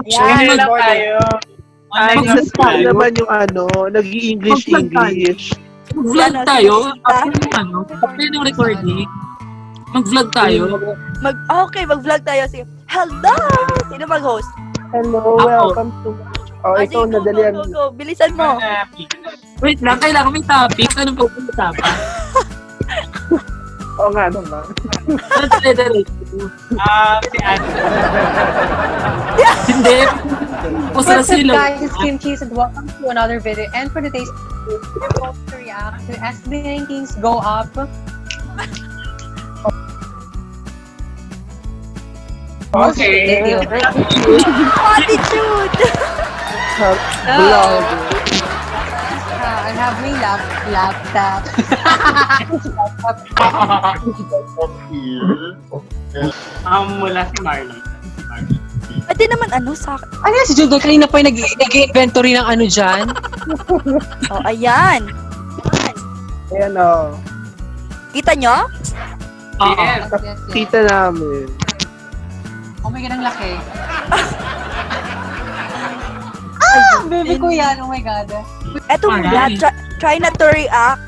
Yan lang tayo. Ayos pa naman yung nag-i-English. Mag-vlog tayo. After yung recording. Mag-vlog tayo. Mag-vlog tayo. Sige, hello! Sino mag-host? Hello, welcome to... ikaw, nadalian. Go. Bilisan mo. Wait lang, kailangan may topic. Anong pag-uusapan? Oo nga naman. Si Anne. Hindi. What's up guys, it's Kim Cheese and welcome to another video. And for today's video, we're going to react to SB19's Go Up. Okay. Attitude! Vlog. I have my laptop. Mula si Marley. Pwede naman sa... Ano yan, si Jude kanina pa yung nag-inventory ng ano dyan? Ayan. Ayan o. Kita nyo? Yes. Kita namin. Oh my God, ang laki. Baby ko yan, oh my God. Eto muna, try na to react.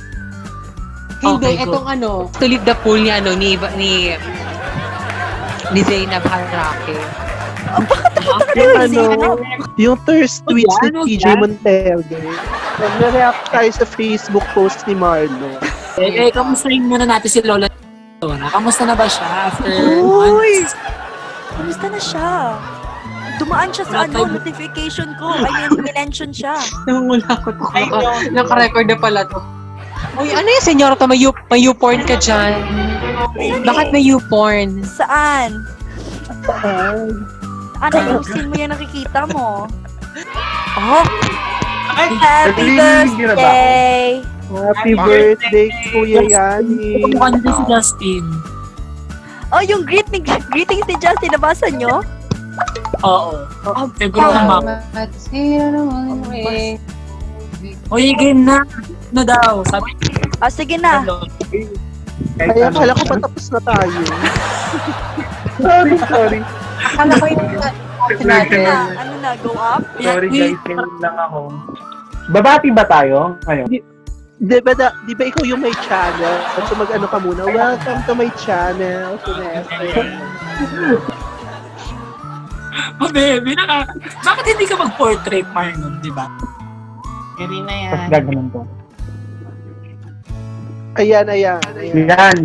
Hindi, Okay, go. etong to leave the pool ni Zainab Harake. Yung thirst tweets ni Ano TJ yan? Monterde. Nag-react tayo sa Facebook post ni Marlo. Kamustahin muna natin si Lola Dora. Kamusta na ba siya after Uy! months? Kamusta na siya? Dumaan siya sa notification ko. Minention siya. Nangungulakot ako. I don't know. Naka-record na pala to. Uy, ano yung senyor to? May you-porn ka dyan. Bakit may you-porn? Saan? Ayusin mo yung nakikita mo. Happy birthday! Happy birthday, Kuya Yani. Kumukha din si Justin. Yung greetings ni Justin, nabasa nyo? Oo. Siguro naman. Uy, game na. Ano daw? Sabi Sige na. Kaya kala ko patapos na tayo. sorry. Akala ko yung natin. Ano na, go up? Sorry guys, ganun lang ako. Babati ba tayo ngayon? Di ba ikaw yung may channel? So mag-ano ka muna, welcome to my channel. Baby, bakit hindi ka mag-portrait, Marlon, di ba? Hindi na yan. Tapos gagawin ko. Ayan. Yan.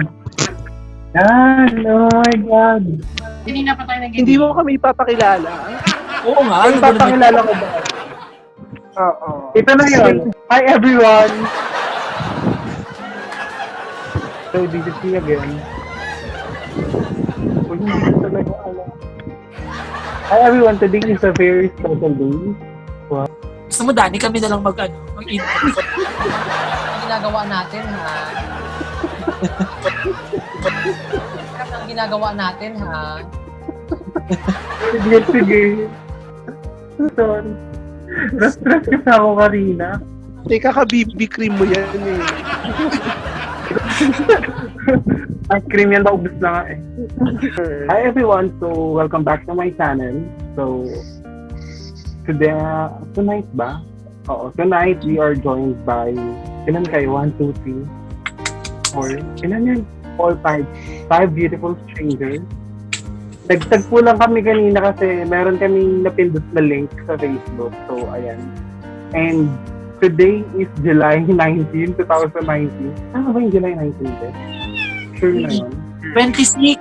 Oh my God. Hindi na pa tayo nag-ibig. Hindi mo kami ipapakilala. Oo nga. Ay, papakilala ko ba? Oo. Ito na yun. Hi everyone! So, this is me again. Kung hindi ko talaga alam. Hi everyone, today is a very special day. Gusto mo, Dani, kami na lang mag-intro. Ginagawa natin, ha? Ang ginagawa natin, ha? Sige. Sorry. Stress kasi ako kanina. Teka ka, BB cream mo yan eh. Ang cream yan, maubos na nga eh. Hi everyone, so welcome back to my channel. So, tonight ba? Oo, tonight we are joined by, ilan kayo? 1, 2, 3, 4, ilan yun? 4, 5 beautiful strangers. Nagtagpo lang kami kanina kasi meron kaming napindot na link sa Facebook. So, ayan. And today is July 19, 2019. Ano ba yung July 19? Sure na yun. 26.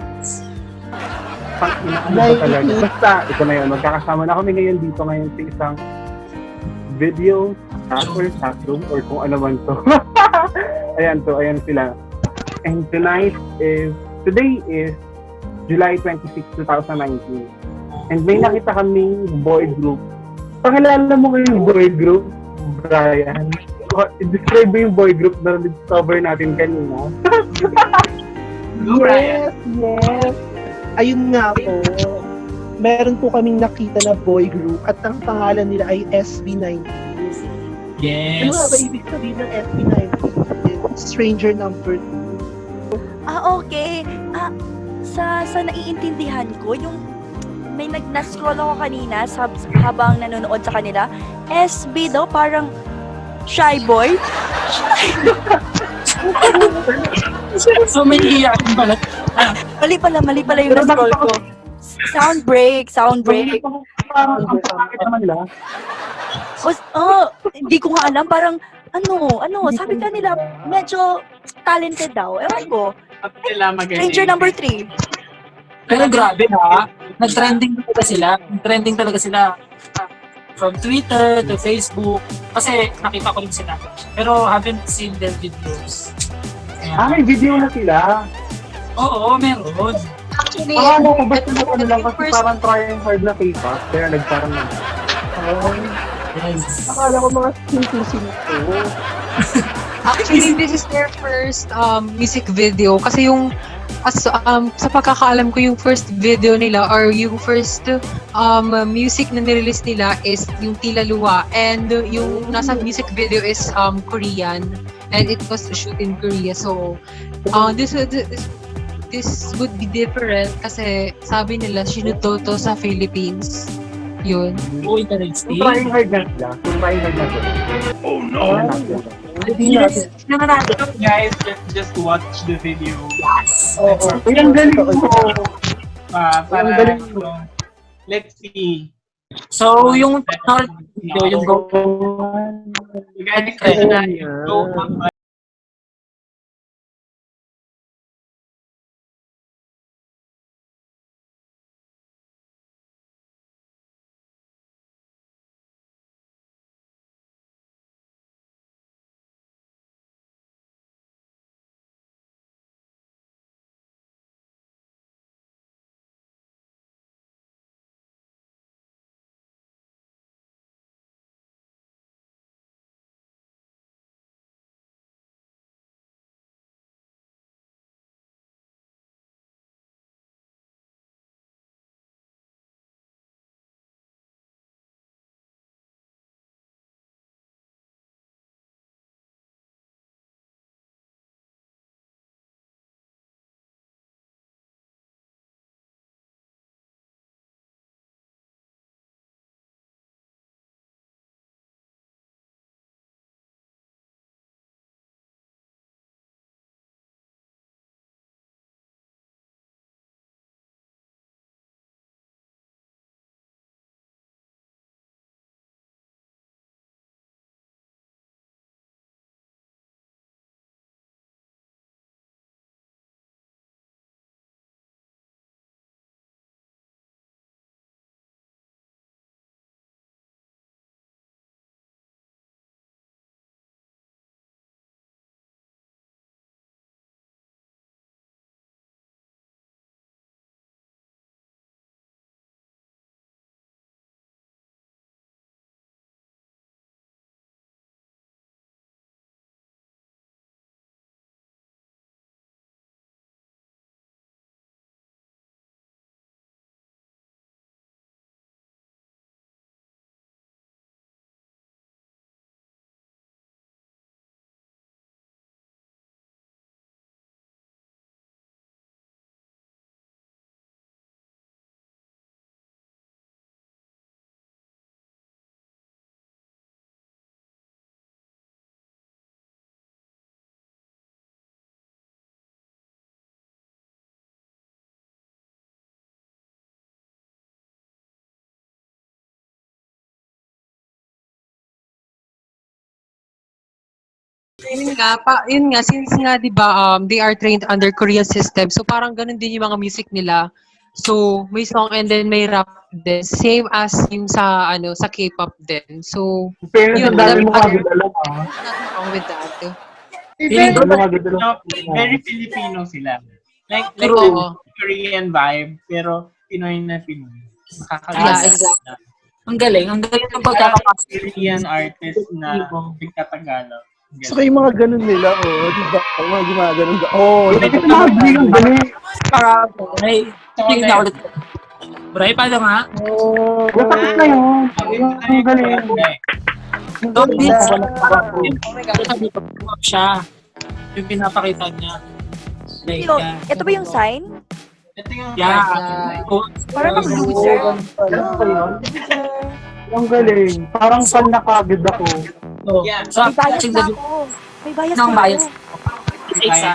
Ano ba talaga? Basta, ito na yun. Magkakasama na kami ngayon dito ngayon sa isang video chat or chatroom or kung ano man to. Ayan sila. And today is July 26, 2019. And may nakita kaming boy group. Pakilala mo yung boy group, Brian. Describe mo yung boy group na discover natin kanina. Yes. Ayun nga po. Meron po kaming nakita na boy group at ang pangalan nila ay SB19. Yes. Ano nga ba ibig sabihin ng SB19? Stranger number 2. Okay. Sa naiintindihan ko, yung may na-scroll ako kanina habang nanonood sa kanila. SB daw, parang shy boy. So, may iiyakin pala. Mali pala yung na-scroll ko. Sound break. Parang ang sakit naman lang. Hindi ko nga alam, parang sabi ka nila, medyo talented daw. Ewan ko. Stranger number 3. Pero grabe ha, nag-trending talaga sila. From Twitter to Facebook, kasi nakita ko rin sila. Pero haven't seen their videos. May video na sila. Oo, meron. Actually, Akala ko ba sila ito lang yung kasi first parang trying hard na K-pop, kaya nagparang na. Yes. Akala ko mga simple-simple. Actually, this is their first music video. Kasi yung, sa pagkakaalam ko, yung first video nila or yung first music na nirelease nila is yung Tila Luwa. And yung nasa music video is Korean. And it was shoot in Korea. So, this would be different kasi sabi nila, sinutoto sa Philippines. Yun. Oh, interesting. Trying hard na sila. Trying hard na sila. Oh no! Guys, just watch the video. Oo. Ang galing mo! Para, let's see. So, yung video, yung go. You guys can go Yun nga, since nga, di ba, they are trained under Korean system, so parang ganun din yung mga music nila. So, may song and then may rap din. Same as yung sa K-pop din. So, Pero yun, ang dami mo other- kagad alam nothing wrong with that. Feeling ko, very Filipino sila. Like Oo. the Korean vibe, pero Pinoy na Pinoy. Yeah, Makakaganda. exactly. ang galing ng pagkakapasok. Korean artist na nagtatagalog. Saka yung mga ganun nila, di ba? Yung mga gumaganon. ang galing. Ay, sige na ulit. Bray, paano nga? Nasakit na yun. Ang galing. So, this, Oh my God. sabi ko, siya. Yung pinapakita niya. Like, Ito ba yung sign? Ito yung Yeah. Parang mag loser. Ano ba yun? Ang galing. Parang fan na kagad ako. Yeah. So, May bias watching na the ako. May bias Nang na bias. ako. isa.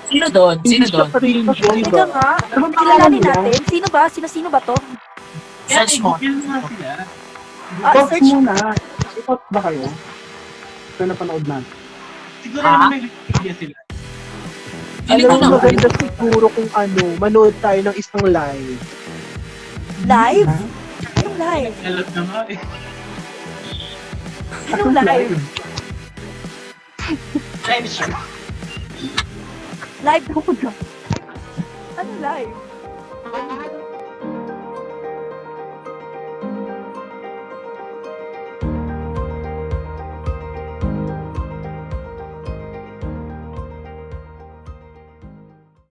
Sino doon? Sino doon? Teka nga. Kilalanin natin. Sino ba? Sino ba to? Search mo. Pause Search. muna. I-pause ba kayo? Ito napanood natin. Siguro Ah? naman may Wikipedia sila. Feeling Alam ko mo, naman. maganda siguro kung manood tayo ng isang live. Live? Anong live? Alam na nga eh. Anong live? Live show. Live? Anong live?